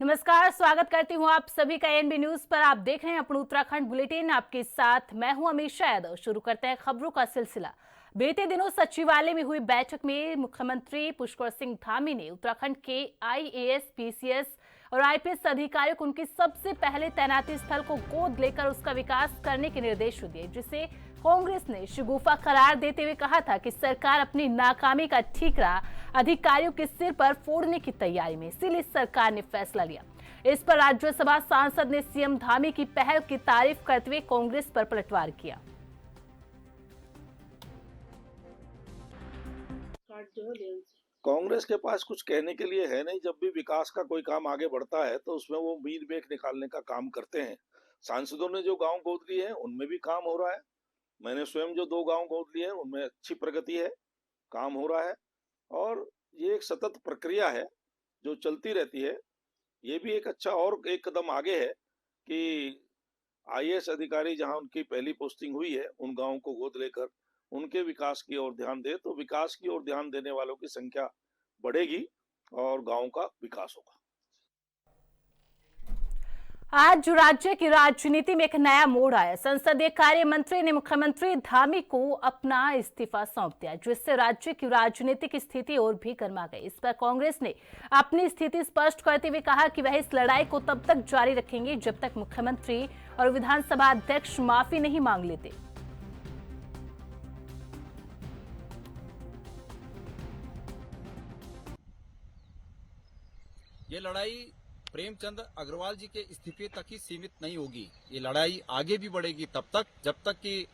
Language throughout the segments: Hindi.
नमस्कार, स्वागत करती हूँ आप सभी का एएनबी न्यूज पर। आप देख रहे हैं अपना उत्तराखंड बुलेटिन। आपके साथ मैं हूँ अमीषा यादव। शुरू करते हैं खबरों का सिलसिला। बीते दिनों सचिवालय में हुई बैठक में मुख्यमंत्री पुष्कर सिंह धामी ने उत्तराखंड के आईएएस, पीसीएस और आईपीएस अधिकारियों को उनकी सबसे पहले तैनाती स्थल को गोद लेकर उसका विकास करने के निर्देश दिए, जिसे कांग्रेस ने शगुफा करार देते हुए कहा था कि सरकार अपनी नाकामी का ठीकरा अधिकारियों के सिर पर फोड़ने की तैयारी में, इसीलिए सरकार ने फैसला लिया। इस पर राज्यसभा सांसद ने सीएम धामी की पहल की तारीफ करते हुए कांग्रेस पर पलटवार किया। कांग्रेस के पास कुछ कहने के लिए है नहीं। जब भी विकास का कोई काम आगे बढ़ता है तो उसमें वो मील बेख निकालने का काम करते हैं। सांसदों ने जो गांव गोद लिए हैं उनमें भी काम हो रहा है। मैंने स्वयं जो 2 गांव गोद लिए हैं उनमें अच्छी प्रगति है, काम हो रहा है। और ये एक सतत प्रक्रिया है जो चलती रहती है। ये भी एक अच्छा और एक कदम आगे है कि आईएएस अधिकारी जहां उनकी पहली पोस्टिंग हुई है उन गांवों को गोद लेकर उनके विकास की ओर ध्यान दे, तो विकास की ओर ध्यान देने वालों की संख्या बढ़ेगी और गांव का विकास होगा। आज राज्य की राजनीति में एक नया मोड़ आया। संसदीय कार्य मंत्री ने मुख्यमंत्री धामी को अपना इस्तीफा सौंप दिया, जिससे राज्य की राजनीतिक स्थिति और भी गर्मा गई। इस पर कांग्रेस ने अपनी स्थिति स्पष्ट करते हुए कहा कि वह इस लड़ाई को तब तक जारी रखेंगे जब तक मुख्यमंत्री और विधानसभा अध्यक्ष माफी नहीं मांग लेते। ये लड़ाई प्रेमचंद अग्रवाल जी के इस्तीफे तक ही सीमित नहीं होगी। ये लड़ाई आगे भी बढ़ेगी तब तक जब तक कि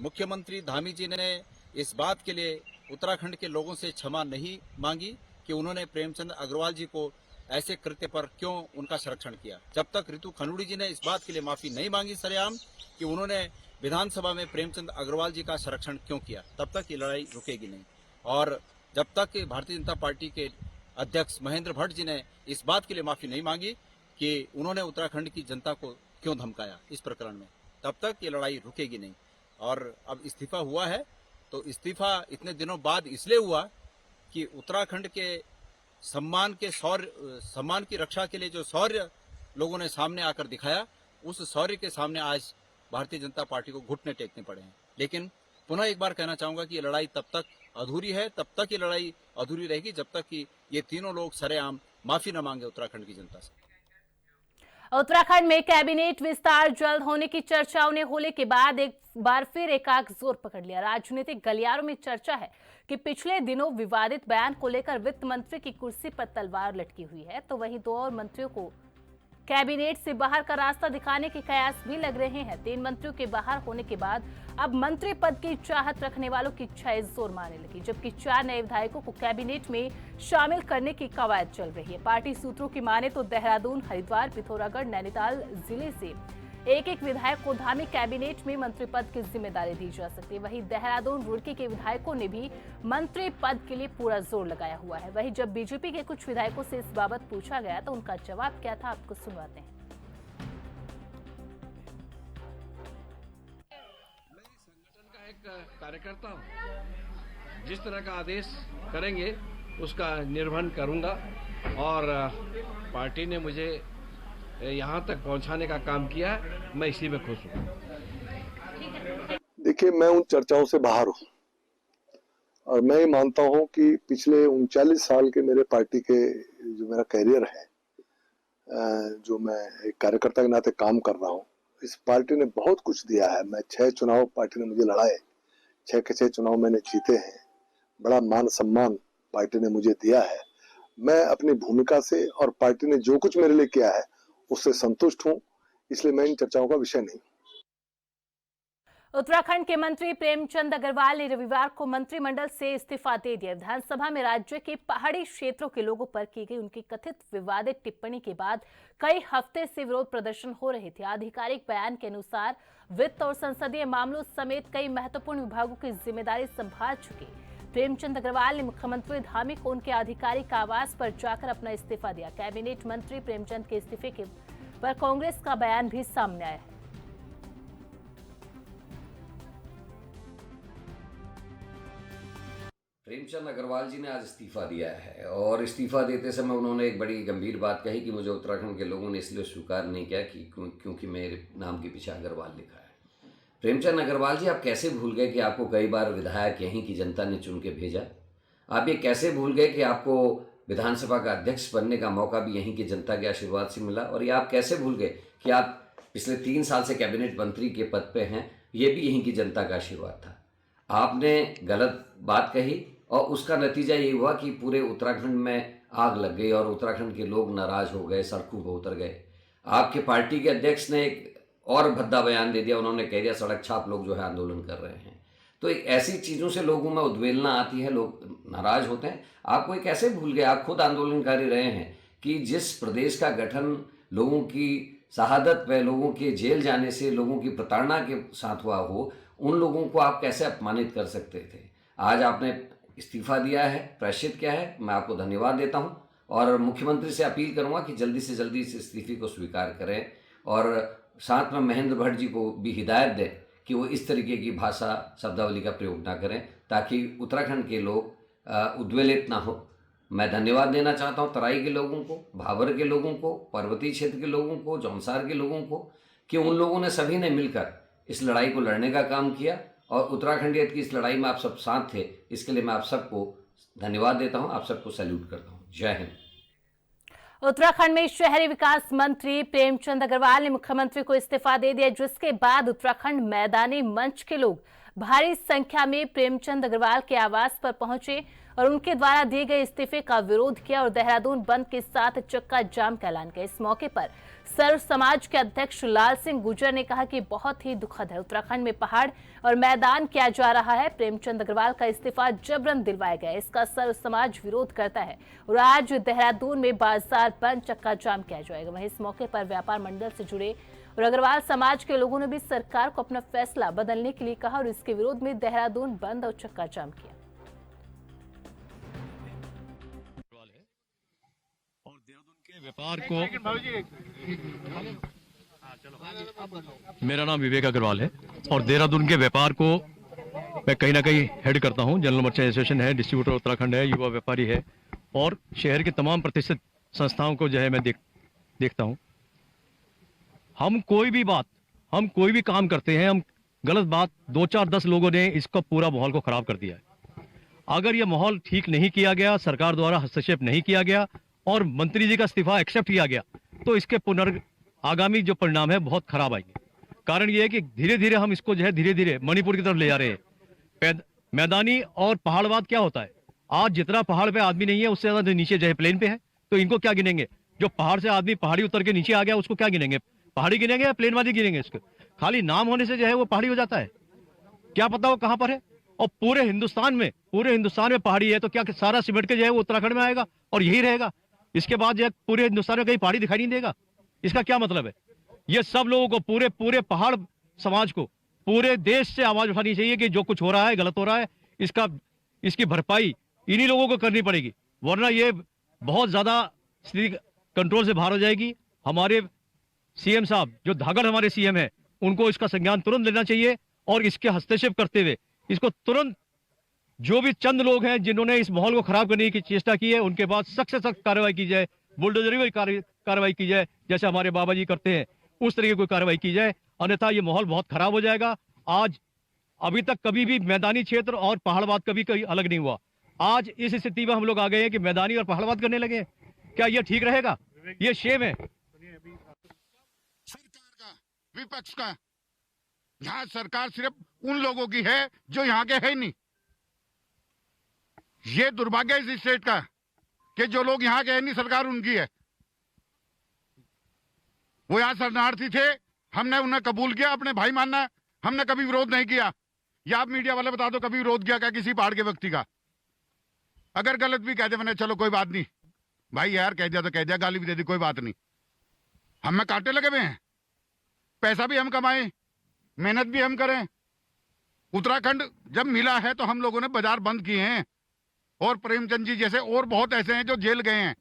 मुख्यमंत्री धामी जी ने इस बात के लिए उत्तराखंड के लोगों से क्षमा नहीं मांगी कि उन्होंने प्रेमचंद अग्रवाल जी को ऐसे कृत्य पर क्यों उनका संरक्षण किया। जब तक रितु खनूड़ी जी ने इस बात के लिए माफी नहीं मांगी सरेआम कि उन्होंने विधानसभा में प्रेमचंद अग्रवाल जी का संरक्षण क्यों किया, तब तक ये लड़ाई रुकेगी नहीं। और जब तक भारतीय जनता पार्टी के अध्यक्ष महेंद्र भट्ट जी ने इस बात के लिए माफी नहीं मांगी कि उन्होंने उत्तराखंड की जनता को क्यों धमकाया इस प्रकरण में, तब तक ये लड़ाई रुकेगी नहीं। और अब इस्तीफा हुआ है तो इस्तीफा इतने दिनों बाद इसलिए हुआ कि उत्तराखंड के सम्मान की रक्षा के लिए जो शौर्य लोगों ने सामने आकर दिखाया, उस शौर्य के सामने आज भारतीय जनता पार्टी को घुटने टेकने पड़े हैं। लेकिन पुनः एक बार कहना चाहूंगा कि ये लड़ाई तब तक अधूरी है, तब तक ये लड़ाई अधूरी रहेगी जब तक कि ये तीनों लोग सरेआम माफी न मांगे उत्तराखंड की जनता से। उत्तराखंड में कैबिनेट विस्तार जल्द होने की चर्चाओं ने होली के बाद एक बार फिर एकाएक जोर पकड़ लिया। राजनीतिक गलियारों में चर्चा है कि पिछले दिनों विवादित बयान को लेकर वित्त मंत्री की कुर्सी पर तलवार लटकी हुई है, तो वहीं 2 और मंत्रियों को कैबिनेट से बाहर का रास्ता दिखाने के कयास भी लग रहे हैं। 3 मंत्रियों के बाहर होने के बाद अब मंत्री पद की चाहत रखने वालों की इच्छाएं जोर मारने लगी, जबकि 4 नए विधायकों को कैबिनेट में शामिल करने की कवायद चल रही है। पार्टी सूत्रों की माने तो देहरादून, हरिद्वार, पिथौरागढ़, नैनीताल जिले से एक विधायक को धामी कैबिनेट में मंत्री पद की जिम्मेदारी दी जा सकती है। वहीं देहरादून, रुड़की के विधायकों ने भी मंत्री पद के लिए पूरा जोर लगाया हुआ है। वहीं जब बीजेपी के कुछ विधायकों से इस बाबत पूछा गया तो उनका जवाब क्या था, आपको सुनवाते हैं। मैं संगठन का एक कार्यकर्ता हूँ, जिस तरह का आदेश करेंगे उसका निर्वहन करूंगा और पार्टी ने मुझे यहाँ तक पहुँचाने का काम किया है, मैं इसी में खुश हूँ। देखिए, मैं उन चर्चाओं से बाहर हूँ और मैं ये मानता हूँ कि पिछले 39 साल के मेरे पार्टी के जो मेरा कैरियर है, जो मैं एक कार्यकर्ता के नाते काम कर रहा हूँ, इस पार्टी ने बहुत कुछ दिया है। मैं 6 चुनाव पार्टी ने मुझे लड़ाए, 6 के 6 चुनाव मैंने जीते हैं। बड़ा मान सम्मान पार्टी ने मुझे दिया है। मैं अपनी भूमिका से और पार्टी ने जो कुछ मेरे लिए किया है उससे संतुष्ट हूं, इसलिए मैं इन चर्चाओं का विषय नहीं। उत्तराखंड के मंत्री प्रेमचंद अग्रवाल ने रविवार को मंत्रिमंडल से इस्तीफा दे दिया। विधानसभा में राज्य के पहाड़ी क्षेत्रों के लोगों पर की गई उनकी कथित विवादित टिप्पणी के बाद कई हफ्ते से विरोध प्रदर्शन हो रहे थे। आधिकारिक बयान के अनुसार वित्त और संसदीय मामलों समेत कई महत्वपूर्ण विभागों की जिम्मेदारी संभाल चुके प्रेमचंद अग्रवाल ने मुख्यमंत्री धामी को उनके आधिकारिक आवास पर जाकर अपना इस्तीफा दिया। कैबिनेट मंत्री प्रेमचंद के इस्तीफे के पर कांग्रेस का बयान भी सामने आया है। प्रेमचंद अग्रवाल जी ने आज इस्तीफा दिया है और इस्तीफा देते समय उन्होंने एक बड़ी गंभीर बात कही कि मुझे उत्तराखंड के लोगों ने इसलिए स्वीकार नहीं किया कि क्योंकि मेरे नाम के पीछे अग्रवाल लिखा है। प्रेमचंद अग्रवाल जी, आप कैसे भूल गए कि आपको कई बार विधायक यहीं की जनता ने चुन के भेजा? आप ये कैसे भूल गए कि आपको विधानसभा का अध्यक्ष बनने का मौका भी यहीं की जनता के आशीर्वाद से मिला? और ये आप कैसे भूल गए कि आप पिछले 3 साल से कैबिनेट मंत्री के पद पे हैं, ये भी यहीं की जनता का आशीर्वाद था। आपने गलत बात कही और उसका नतीजा ये हुआ कि पूरे उत्तराखंड में आग लग गई और उत्तराखंड के लोग नाराज हो गए, सड़कों पर उतर गए। आपके पार्टी के अध्यक्ष ने एक और भद्दा बयान दे दिया, उन्होंने कह दिया सड़क छाप लोग जो है आंदोलन कर रहे हैं। तो ऐसी चीज़ों से लोगों में उद्वेलना आती है, लोग नाराज होते हैं। आपको ये कैसे भूल गए? आप खुद आंदोलनकारी रहे हैं कि जिस प्रदेश का गठन लोगों की शहादत पे, लोगों के जेल जाने से, लोगों की प्रताड़ना के साथ हुआ हो, उन लोगों को आप कैसे अपमानित कर सकते थे? आज आपने इस्तीफा दिया है, प्रायश्चित किया है, मैं आपको धन्यवाद देता हूं और मुख्यमंत्री से अपील करूंगा कि जल्दी से जल्दी इस इस्तीफे को स्वीकार करें और साथ में महेंद्र भट्ट जी को भी हिदायत दें कि वो इस तरीके की भाषा शब्दावली का प्रयोग ना करें ताकि उत्तराखंड के लोग उद्वेलित ना हो। मैं धन्यवाद देना चाहता हूं तराई के लोगों को, भाबर के लोगों को, पर्वतीय क्षेत्र के लोगों को, जौनसार के लोगों को कि उन लोगों ने सभी ने मिलकर इस लड़ाई को लड़ने का काम किया और उत्तराखंडियत की इस लड़ाई में आप सब साथ थे। इसके लिए मैं आप सबको धन्यवाद देता हूं, आप सबको सैल्यूट करता हूं। जय हिंद। उत्तराखंड में शहरी विकास मंत्री प्रेमचंद अग्रवाल ने मुख्यमंत्री को इस्तीफा दे दिया, जिसके बाद उत्तराखंड मैदानी मंच के लोग भारी संख्या में प्रेमचंद अग्रवाल के आवास पर पहुंचे और उनके द्वारा दिए गए इस्तीफे का विरोध किया और देहरादून बंद के साथ चक्का जाम का ऐलान किया। इस मौके पर सर्व समाज के अध्यक्ष लाल सिंह गुर्जर ने कहा कि बहुत ही दुखद है, उत्तराखंड में पहाड़ और मैदान किया जा रहा है। प्रेमचंद अग्रवाल का इस्तीफा जबरन दिलवाया गया, इसका सर्व समाज विरोध करता है और आज देहरादून में बाजार बंद, चक्का जाम किया जाएगा। वहीं इस मौके पर व्यापार मंडल से जुड़े और अग्रवाल समाज के लोगों ने भी सरकार को अपना फैसला बदलने के लिए कहा और इसके विरोध में देहरादून बंद और चक्का जाम किया। और देहरादून के व्यापार को, मेरा नाम विवेक अग्रवाल है और देहरादून के व्यापार को मैं कहीं ना कहीं हेड करता हूं। जनरल मर्चेंट एसोसिएशन है, डिस्ट्रीब्यूटर उत्तराखंड है, युवा व्यापारी है और शहर के तमाम प्रतिष्ठित संस्थाओं को जो है मैं देखता हूं। हम कोई भी काम करते हैं, हम गलत बात 2, 4, 10 लोगों ने इसका पूरा माहौल को खराब कर दिया है। अगर यह माहौल ठीक नहीं किया गया, सरकार द्वारा हस्तक्षेप नहीं किया गया और मंत्री जी का इस्तीफा एक्सेप्ट किया गया तो इसके आगामी जो परिणाम है बहुत खराब आएंगे। कारण यह है कि धीरे धीरे हम इसको जो है धीरे धीरे मणिपुर की तरफ ले जा रहे हैं। मैदानी और पहाड़वाद क्या होता है? आज जितना पहाड़ पे आदमी नहीं है उससे ज्यादा नीचे जो है प्लेन पे है, तो इनको क्या गिनेंगे? जो पहाड़ से आदमी पहाड़ी उतर के नीचे आ गया उसको क्या गिनेंगे? पहाड़ी गिनेंगे या प्लेनवादी गिनेंगे? इसको खाली नाम होने से जो है वो पहाड़ी हो जाता है? क्या पता वो कहां पर है? और पूरे हिंदुस्तान में पहाड़ी है तो क्या सारा सिमट के जो है वो उत्तराखंड में आएगा और यही रहेगा? इसके बाद जो है पूरे हिंदुस्तान में कहीं पहाड़ी दिखाई नहीं देगा? इसका क्या मतलब है? ये सब लोगों को, पूरे पहाड़ समाज को, पूरे देश से आवाज उठानी चाहिए कि जो कुछ हो रहा है गलत हो रहा है, इसकी भरपाई इन्हीं लोगों को करनी पड़ेगी, वरना ये बहुत ज्यादा स्थिति कंट्रोल से बाहर हो जाएगी। हमारे सीएम साहब, जो धागड़ हमारे सीएम है, उनको इसका संज्ञान तुरंत लेना चाहिए और इसके हस्तक्षेप करते हुए इसको तुरंत, जो भी चंद लोग हैं जिन्होंने इस माहौल को खराब करने की चेष्टा की है उनके बाद सख्त से सख्त कार्रवाई की जाए, बुलडोजरी में कार्रवाई की जाए, जैसे हमारे बाबा जी करते हैं उस तरीके की कार्रवाई की जाए, अन्यथा ये माहौल बहुत खराब हो जाएगा। आज अभी तक कभी भी मैदानी क्षेत्र और पहाड़वाद कभी अलग नहीं हुआ। आज इस स्थिति में हम लोग आ गए हैं कि मैदानी और पहाड़वाद करने लगे हैं। क्या ये ठीक रहेगा? ये शेम है सरकार का, विपक्ष का। यहाँ सरकार सिर्फ उन लोगों की है जो यहाँ के है ही नहीं। ये दुर्भाग्य है इस स्टेट का कि जो लोग यहाँ के है नहीं, सरकार उनकी है। वो यहाँ शरणार्थी थे, हमने उन्हें कबूल किया, अपने भाई मानना, हमने कभी विरोध नहीं किया। या आप मीडिया वाले बता दो कभी विरोध किया क्या किसी पहाड़ के व्यक्ति का? अगर गलत भी कह दे मैंने, चलो कोई बात नहीं भाई, यार कह दिया तो कह दिया, गाली भी दे दी, कोई बात नहीं। हमें कांटे लगे हुए हैं, पैसा भी हम कमाएं, मेहनत भी हम करें। उत्तराखंड जब मिला है तो हम लोगों ने बाजार बंद किए हैं और प्रेमचंद जी जैसे और बहुत ऐसे हैं जो जेल गए हैं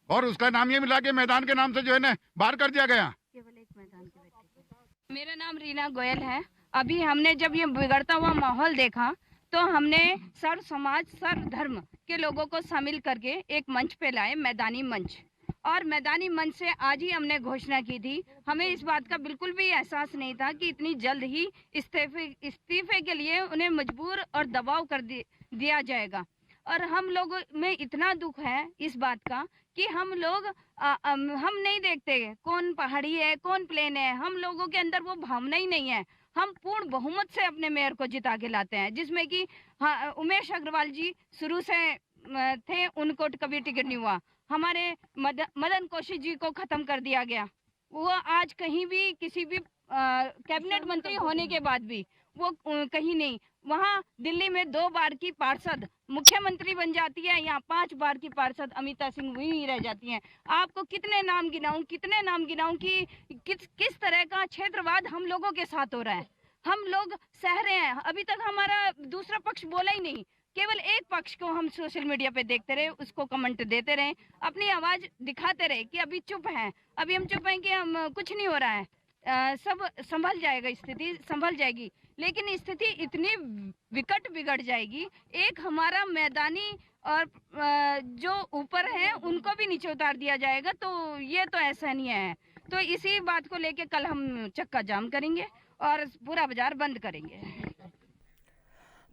और उसका नाम ये मिला कि मैदान के नाम से जो है ना बाहर कर दिया गया। केवल एक मैदान के व्यक्ति। मेरा नाम रीना गोयल है। अभी हमने जब ये बिगड़ता हुआ माहौल देखा तो हमने सर्व समाज सर्व धर्म के लोगों को शामिल करके एक मंच पे लाए, मैदानी मंच। और मैदानी मंच से आज ही हमने घोषणा की थी। हमें इस बात का बिल्कुल भी एहसास नहीं था कि इतनी जल्द ही इस्तीफे के लिए उन्हें मजबूर और दबाव कर दिया जाएगा। और हम लोगों में इतना दुख है इस बात का कि हम लोग हम नहीं देखते कौन पहाड़ी है कौन प्लेन है। हम लोगों के अंदर वो भावना ही नहीं है। हम पूर्ण बहुमत से अपने मेयर को जिता के लाते हैं, जिसमें कि उमेश अग्रवाल जी शुरू से थे, उनको कभी टिकट नहीं हुआ। हमारे मदन कौशिक जी को खत्म कर दिया गया। वो आज कहीं भी किसी भी कैबिनेट मंत्री होने के बाद भी वो कहीं नहीं। वहाँ दिल्ली में 2 बार की पार्षद मुख्यमंत्री बन जाती है, यहाँ 5 बार की पार्षद अमिता सिंह वहीं रह जाती हैं। आपको कितने नाम गिनाऊं कि किस तरह का क्षेत्रवाद हम लोगों के साथ हो रहा है। हम लोग सह रहे हैं। अभी तक हमारा दूसरा पक्ष बोला ही नहीं, केवल एक पक्ष को हम सोशल मीडिया पे देखते रहे, उसको कमेंट देते रहे, अपनी आवाज दिखाते रहे कि अभी चुप हैं, अभी हम चुप हैं कि हम कुछ नहीं हो रहा है, सब संभल जाएगा, स्थिति संभल जाएगी। लेकिन स्थिति इतनी विकट बिगड़ जाएगी, एक हमारा मैदानी और जो ऊपर है उनको भी नीचे उतार दिया जाएगा। तो ये तो ऐसा नहीं है। तो इसी बात को लेके कल हम चक्का जाम करेंगे और पूरा बाजार बंद करेंगे।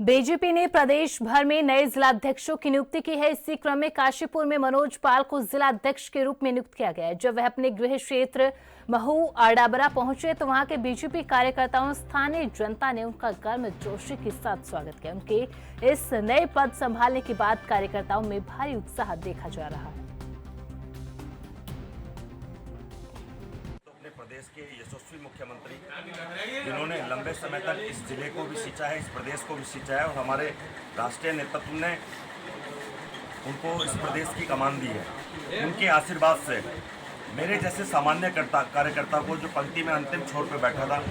बीजेपी ने प्रदेश भर में नए जिलाध्यक्षों की नियुक्ति की है। इसी क्रम में काशीपुर में मनोज पाल को जिलाध्यक्ष के रूप में नियुक्त किया गया है। जब वह अपने गृह क्षेत्र महू आडाबरा पहुंचे तो वहां के बीजेपी कार्यकर्ताओं स्थानीय जनता ने उनका गर्मजोशी के साथ स्वागत किया। उनके इस नए पद संभालने के बाद कार्यकर्ताओं में भारी उत्साह देखा जा रहा है। प्रदेश के यशस्वी मुख्यमंत्री जिन्होंने लंबे समय तक इस जिले को भी सींचा है, इस प्रदेश को भी सींचा है और हमारे राष्ट्रीय नेतृत्व ने उनको इस प्रदेश की कमान दी है। उनके आशीर्वाद से मेरे जैसे सामान्य कार्यकर्ता को जो पंक्ति में अंतिम छोर पर बैठा था,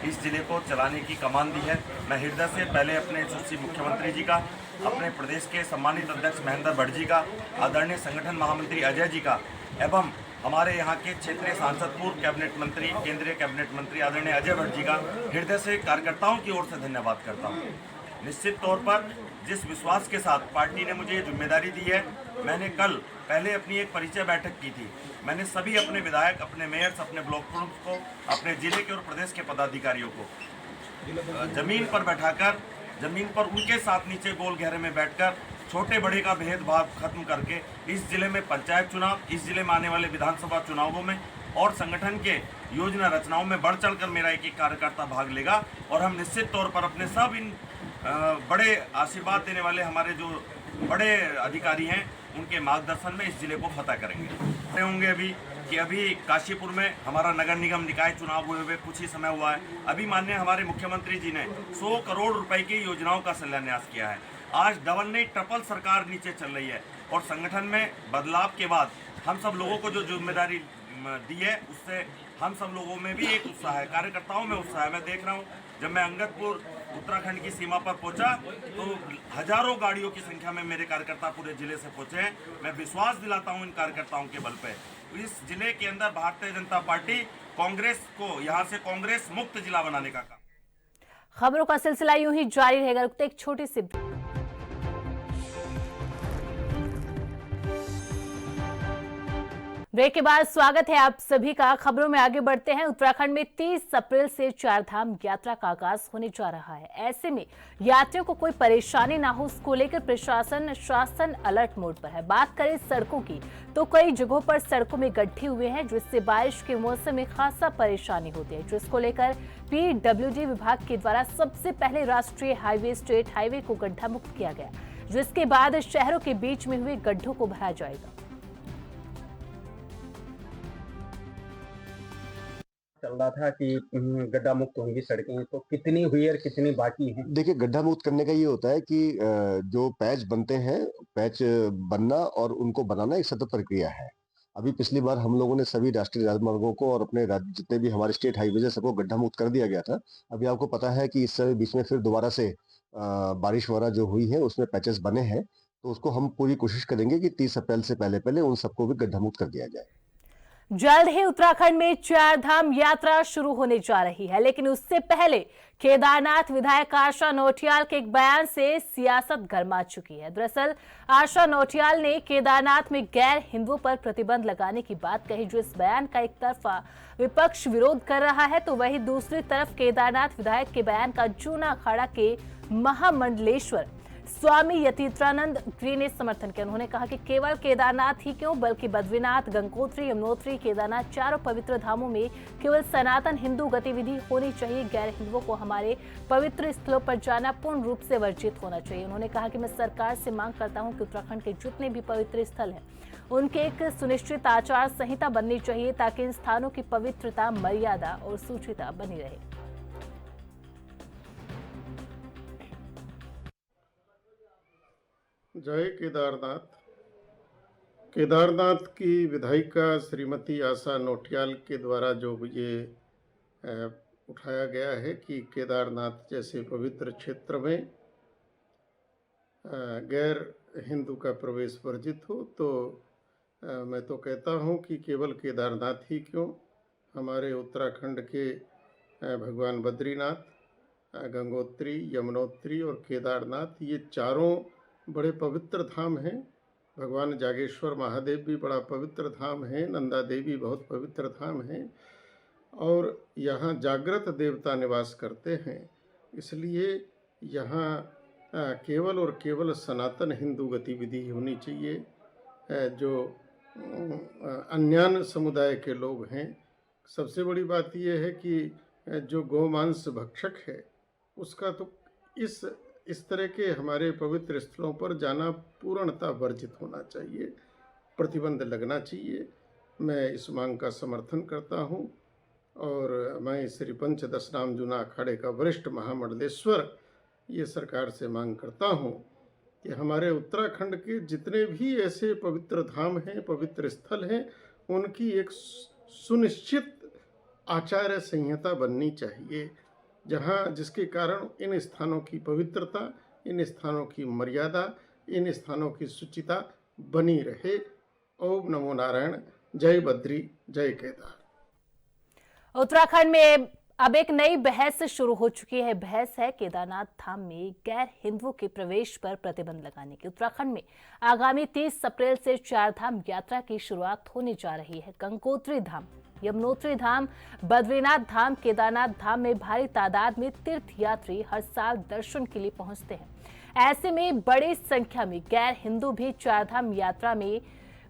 इस जिले को चलाने की कमान दी है। मैं हृदय से पहले अपने यशस्वी मुख्यमंत्री जी का, अपने प्रदेश के सम्मानित अध्यक्ष महेंद्र भट्ट जी का, आदरणीय संगठन महामंत्री अजय जी का एवं हमारे यहाँ के क्षेत्रीय सांसद पूर्व कैबिनेट मंत्री, केंद्रीय कैबिनेट मंत्री आदरणीय अजय भट्ट जी का हृदय से कार्यकर्ताओं की ओर से धन्यवाद करता हूँ। निश्चित तौर पर जिस विश्वास के साथ पार्टी ने मुझे ये जिम्मेदारी दी है, मैंने कल पहले अपनी एक परिचय बैठक की थी। मैंने सभी अपने विधायक, अपने मेयर्स, अपने ब्लॉक प्रमुख को, अपने जिले के और प्रदेश के पदाधिकारियों को जमीन पर बैठाकर, जमीन पर उनके साथ नीचे गोल घेरे में बैठकर छोटे बड़े का भेदभाव खत्म करके इस जिले में पंचायत चुनाव, इस जिले में आने वाले विधानसभा चुनावों में और संगठन के योजना रचनाओं में बढ़ चढ़कर मेरा एक कार्यकर्ता भाग लेगा और हम निश्चित तौर पर अपने सब इन बड़े आशीर्वाद देने वाले हमारे जो बड़े अधिकारी हैं उनके मार्गदर्शन में इस जिले को फतह करेंगे। होंगे अभी काशीपुर में हमारा नगर निगम निकाय चुनाव हुए कुछ ही समय हुआ है। अभी माननीय हमारे मुख्यमंत्री जी ने 100 करोड़ रुपए की योजनाओं का शिलान्यास किया है। आज डबल नहीं ट्रिपल सरकार नीचे चल रही है और संगठन में बदलाव के बाद हम सब लोगों को जो जिम्मेदारी दी है उससे हम सब लोगों में भी एक उत्साह है, कार्यकर्ताओं में उत्साह है। मैं देख रहा हूँ जब मैं अंगदपुर उत्तराखंड की सीमा पर पहुंचा तो हजारों गाड़ियों की संख्या में मेरे कार्यकर्ता पूरे जिले से पहुंचे हैं। मैं विश्वास दिलाता हूं इन कार्यकर्ताओं के बल पे इस जिले के अंदर भारतीय जनता पार्टी कांग्रेस को यहां से कांग्रेस मुक्त जिला बनाने का काम। खबरों का सिलसिला यूं ही जारी रहेगा। रुकते एक छोटी सी ब्रेक के बाद स्वागत है आप सभी का। खबरों में आगे बढ़ते हैं। उत्तराखंड में 30 अप्रैल से 4 धाम यात्रा का आगाज होने जा रहा है। ऐसे में यात्रियों को कोई परेशानी ना हो, उसको लेकर प्रशासन शासन अलर्ट मोड पर है। बात करें सड़कों की तो कई जगहों पर सड़कों में गड्ढे हुए हैं, जिससे बारिश के मौसम में खासा परेशानी होती है, जिसको लेकर पीडब्ल्यूडी विभाग के द्वारा सबसे पहले राष्ट्रीय हाईवे, स्टेट हाईवे को गड्ढा मुक्त किया गया, जिसके बाद शहरों के बीच में हुए गड्ढों को भरा जाएगा। चल रहा था कि गड्ढा मुक्त होंगी सड़कें, तो कितनी हुई और कितनी बाकी हैं? देखिए, गड्ढा मुक्त करने का ये होता है कि जो पैच बनते हैं, पैच बनना और उनको बनाना एक सतत प्रक्रिया है। अभी पिछली बार हम लोगों ने सभी राष्ट्रीय राजमार्गों को और अपने राज्य जितने भी हमारे स्टेट हाईवे है सबको गड्ढा मुक्त कर दिया गया था। अभी आपको पता है कि इस बीच में फिर दोबारा से बारिश वगैरह जो हुई है उसमें पैचेस बने हैं, तो उसको हम पूरी कोशिश करेंगे कि 30 अप्रैल से पहले उन सबको भी गड्ढा मुक्त कर दिया जाए। जल्द ही उत्तराखंड में 4 धाम यात्रा शुरू होने जा रही है, लेकिन उससे पहले केदारनाथ विधायक आशा नौटियाल के एक बयान से सियासत गर्मा चुकी है। दरअसल आशा नौटियाल ने केदारनाथ में गैर हिंदुओं पर प्रतिबंध लगाने की बात कही। जो इस बयान का एक तरफा विपक्ष विरोध कर रहा है, तो वहीं दूसरी तरफ केदारनाथ विधायक के बयान का जूना अखाड़ा के महामंडलेश्वर स्वामी यतीन्द्रानंद गिरी ने समर्थन किया। उन्होंने कहा कि केवल केदारनाथ ही क्यों, बल्कि बद्रीनाथ, गंगोत्री, यमुनोत्री, केदारनाथ चारों पवित्र धामों में केवल सनातन हिंदू गतिविधि होनी चाहिए। गैर हिंदुओं को हमारे पवित्र स्थलों पर जाना पूर्ण रूप से वर्जित होना चाहिए। उन्होंने कहा कि मैं सरकार से मांग करता हूं कि उत्तराखंड के जितने भी पवित्र स्थल हैं, उनके एक सुनिश्चित आचार संहिता बननी चाहिए, ताकि इन स्थानों की पवित्रता, मर्यादा और सूचिता बनी रहे। जय केदारनाथ। केदारनाथ की विधायिका श्रीमती आशा नौटियाल के द्वारा जो ये उठाया गया है कि केदारनाथ जैसे पवित्र क्षेत्र में गैर हिंदू का प्रवेश वर्जित हो, तो मैं तो कहता हूँ कि केवल केदारनाथ ही क्यों, हमारे उत्तराखंड के भगवान बद्रीनाथ, गंगोत्री, यमुनोत्री और केदारनाथ, ये चारों बड़े पवित्र धाम हैं। भगवान जागेश्वर महादेव भी बड़ा पवित्र धाम है, नंदा देवी बहुत पवित्र धाम है, और यहाँ जागृत देवता निवास करते हैं। इसलिए यहाँ केवल और केवल सनातन हिंदू गतिविधि होनी चाहिए। जो अन्यान्य समुदाय के लोग हैं, सबसे बड़ी बात यह है कि जो गौमांस भक्षक है उसका तो इस तरह के हमारे पवित्र स्थलों पर जाना पूर्णतः वर्जित होना चाहिए, प्रतिबंध लगना चाहिए। मैं इस मांग का समर्थन करता हूं, और मैं श्री पंचदश नाम जूना अखाड़े का वरिष्ठ महामंडलेश्वर ये सरकार से मांग करता हूं कि हमारे उत्तराखंड के जितने भी ऐसे पवित्र धाम हैं, पवित्र स्थल हैं, उनकी एक सुनिश्चित आचार संहिता बननी चाहिए, जिसके कारण इन स्थानों की पवित्रता, इन स्थानों की मर्यादा, इन स्थानों की शुचिता बनी रहे। ओम नमो नारायण। जय बद्री, जय केदार। उत्तराखंड में अब एक नई बहस शुरू हो चुकी है। बहस है केदारनाथ धाम में गैर हिंदुओं के प्रवेश पर प्रतिबंध लगाने की। उत्तराखंड में आगामी 30 अप्रैल से 4 धाम यात्रा की शुरुआत होने जा रही है। गंगोत्री धाम, यमुनोत्री धाम, बद्रीनाथ धाम, केदारनाथ धाम में भारी तादाद में तीर्थ यात्री हर साल दर्शन के लिए पहुंचते हैं। ऐसे में बड़ी संख्या में गैर हिंदू भी 4 धाम यात्रा में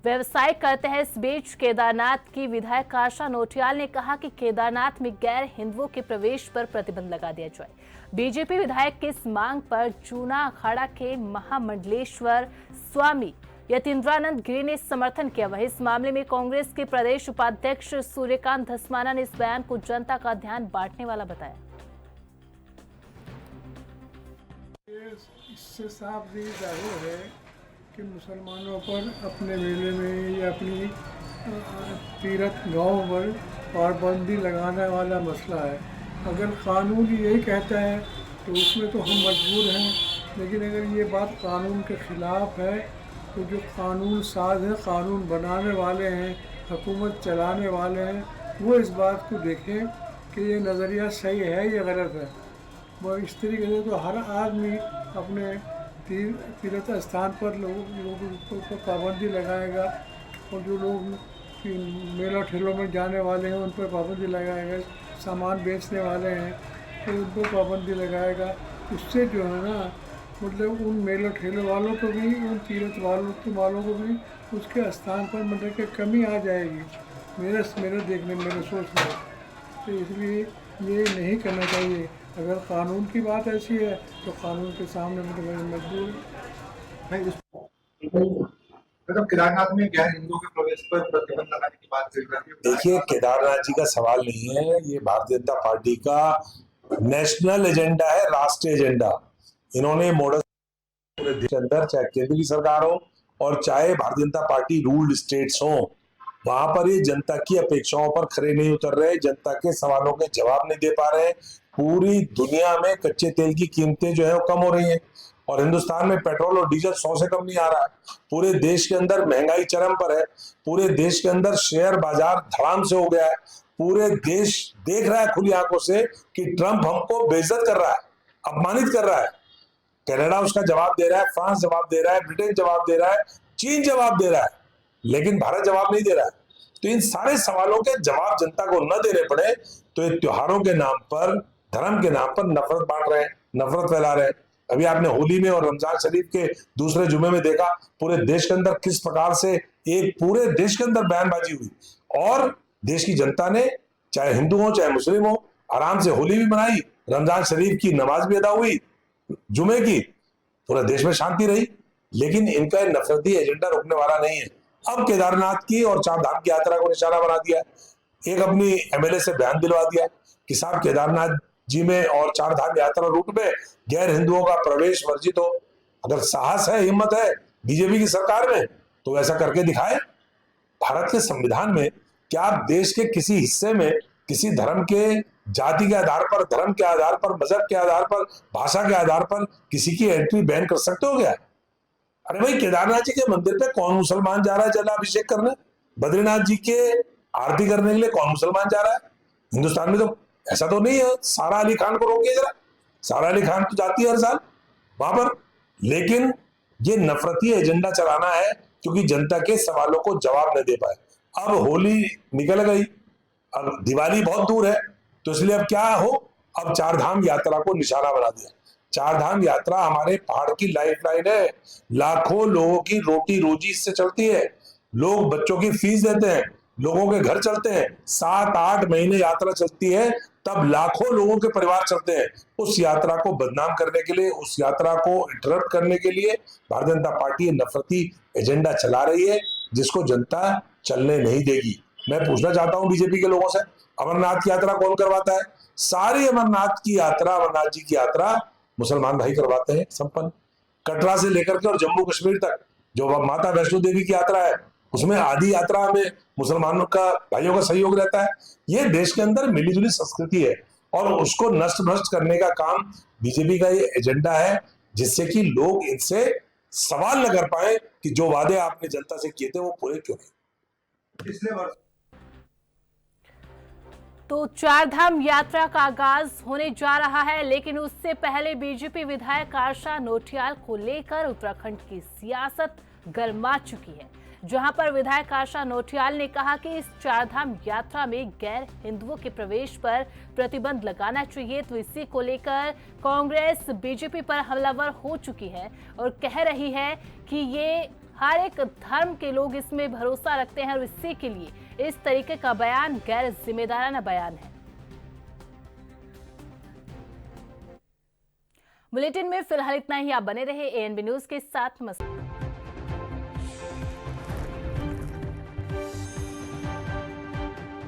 व्यवसाय करते हैं। इस बीच केदारनाथ की विधायक आशा नौटियाल ने कहा कि केदारनाथ में गैर हिंदुओं के प्रवेश पर प्रतिबंध लगा दिया जाए। बीजेपी विधायक की इस मांग पर जूना अखाड़ा के महामंडलेश्वर स्वामी यतीन्द्रानंद गिरी ने समर्थन किया। वहीं इस मामले में कांग्रेस के प्रदेश उपाध्यक्ष सूर्यकांत धस्माना ने इस बयान को जनता का ध्यान बांटने वाला बताया। इससे साफ भी जाहिर है कि मुसलमानों पर अपने मेले में या अपनी तीर्थ गांव पर पाबंदी लगाने वाला मसला है। अगर कानून यही कहता है तो उसमें तो हम मजबूर हैं, लेकिन अगर ये बात कानून के खिलाफ है तो जो कानून साज है, कानून बनाने वाले हैं, हुकूमत चलाने वाले हैं, वो इस बात को देखें कि ये नज़रिया सही है या गलत है। वो इस तरीके से तो हर आदमी अपने तीर्थ स्थान पर लोगों को पाबंदी लगाएगा, और जो लोग मेला ठेलों में जाने वाले हैं उन पर पाबंदी लगाएगा, सामान बेचने वाले हैं तो उन पर पाबंदी लगाएगा। उससे जो है ना, मतलब उन मेलों ठेलों वालों को भी, उन तीर्थ वालों को भी उसके स्थान पर मतलब कि कमी आ जाएगी, मेरे देखने, मेरे सोच में। तो इसलिए ये नहीं करना चाहिए। अगर कानून की बात ऐसी है तो कानून के सामने मजबूर मतलब केदारनाथ में गैर हिंदुओं के प्रवेश पर प्रतिबंध लगाने की बात कर रही है। देखिए, केदारनाथ जी का सवाल नहीं है, ये भारतीय जनता पार्टी का नेशनल एजेंडा है, राष्ट्रीय एजेंडा। इन्होंने मॉडल पूरे देश के अंदर, चाहे केंद्र की सरकार हो और चाहे Bharatiya Janata party ruled states हो, वहां पर ये जनता की अपेक्षाओं पर खरे नहीं उतर रहे, जनता के सवालों के जवाब नहीं दे पा रहे। पूरी दुनिया में कच्चे तेल की कीमतें जो है वो कम हो रही हैं, और हिंदुस्तान में पेट्रोल और डीजल 100 से कम नहीं आ रहा है। पूरे देश के अंदर महंगाई चरम पर है। पूरे देश के अंदर शेयर बाजार धड़ाम से हो गया है। पूरे देश देख रहा है खुली आंखों से कि ट्रंप हमको बेइज्जत कर रहा है, अपमानित कर रहा है। कनाडा उसका जवाब दे रहा है, फ्रांस जवाब दे रहा है, ब्रिटेन जवाब दे रहा है, चीन जवाब दे रहा है, लेकिन भारत जवाब नहीं दे रहा है। तो इन सारे सवालों के जवाब जनता को न देने पड़े तो ये त्योहारों के नाम पर, धर्म के नाम पर नफरत बांट रहे हैं, नफरत फैला रहे हैं। अभी आपने होली में और रमजान शरीफ के दूसरे जुमे में देखा पूरे देश के अंदर किस प्रकार से एक पूरे देश के अंदर बयानबाजी हुई, और देश की जनता ने, चाहे हिंदू हो चाहे मुस्लिम हो, आराम से होली भी मनाई, रमजान शरीफ की नमाज भी अदा हुई, जुमे की, पूरे देश में शांति रही। लेकिन इनका नफरती एजेंडा रुकने वाला नहीं है। अब केदारनाथ की और चार धाम की यात्रा को निशाना बना दिया। एक अपनी एमएलए से बयान दिलवा दिया कि साहब केदारनाथ जी में और चार धाम यात्रा रूट में गैर हिंदुओं का प्रवेश वर्जित हो। अगर साहस है, हिम्मत है बीजेपी की सरकार में तो ऐसा करके दिखाए। भारत के संविधान में क्या आप देश के किसी हिस्से में किसी धर्म के, जाति के आधार पर, धर्म के आधार पर, मजहब के आधार पर, भाषा के आधार पर किसी की एंट्री बैन कर सकते हो क्या? अरे भाई, केदारनाथ जी के मंदिर पे कौन मुसलमान जा रहा है जलाभिषेक करने? बद्रीनाथ जी के आरती करने के लिए कौन मुसलमान जा रहा है? हिंदुस्तान में तो ऐसा तो नहीं है। सारा अली खान को रोकिए जरा, सारा अली खान तो जाती है हर साल वहां पर। लेकिन ये नफरती एजेंडा चलाना है क्योंकि जनता के सवालों को जवाब नहीं दे पाए। अब होली निकल गई, अब दिवाली बहुत दूर है, तो इसलिए अब क्या हो, अब चार धाम यात्रा को निशाना बना दिया। चार धाम यात्रा हमारे पहाड़ की लाइफलाइन है। लाखों लोगों की रोटी रोजी इससे चलती है। लोग बच्चों की फीस देते हैं, लोगों के घर चलते हैं। 7-8 महीने यात्रा चलती है, तब लाखों लोगों के परिवार चलते हैं। उस यात्रा को बदनाम करने के लिए, उस यात्रा को इंटरप्ट करने के लिए भारतीय जनता पार्टी नफरती एजेंडा चला रही है, जिसको जनता चलने नहीं देगी। मैं पूछना चाहता हूं बीजेपी के लोगों से, अमरनाथ की यात्रा कौन करवाता है? सारी अमरनाथ की यात्रा, अमरनाथ जी की यात्रा मुसलमान भाई करवाते हैं संपन्न। कटरा से लेकर के और जम्मू कश्मीर तक जो माता वैष्णो देवी की यात्रा है, उसमें आधी यात्रा में मुसलमानों का, भाइयों का सहयोग रहता है। ये देश के अंदर मिलीजुली संस्कृति है और उसको नष्ट भ्रष्ट करने का काम बीजेपी का ये एजेंडा है, जिससे कि लोग इनसे सवाल न कर पाए कि जो वादे आपने जनता से किए थे वो पूरे क्यों नहीं। पिछले वर्ष तो चार धाम यात्रा का आगाज होने जा रहा है, लेकिन उससे पहले बीजेपी विधायक आशा नोटियाल को लेकर उत्तराखंड की सियासत गरमा चुकी है, जहां पर विधायक आशा नोटियाल ने कहा कि इस चारधाम यात्रा में गैर हिंदुओं के प्रवेश पर प्रतिबंध लगाना चाहिए। तो इसी को लेकर कांग्रेस बीजेपी पर हमलावर हो चुकी है और कह रही है कि ये हर एक धर्म के लोग इसमें भरोसा रखते हैं और इसी के लिए इस तरीके का बयान गैर जिम्मेदाराना बयान है। बुलेटिन में फिलहाल इतना ही। आप बने रहे एएनबी न्यूज के साथ। नमस्कार।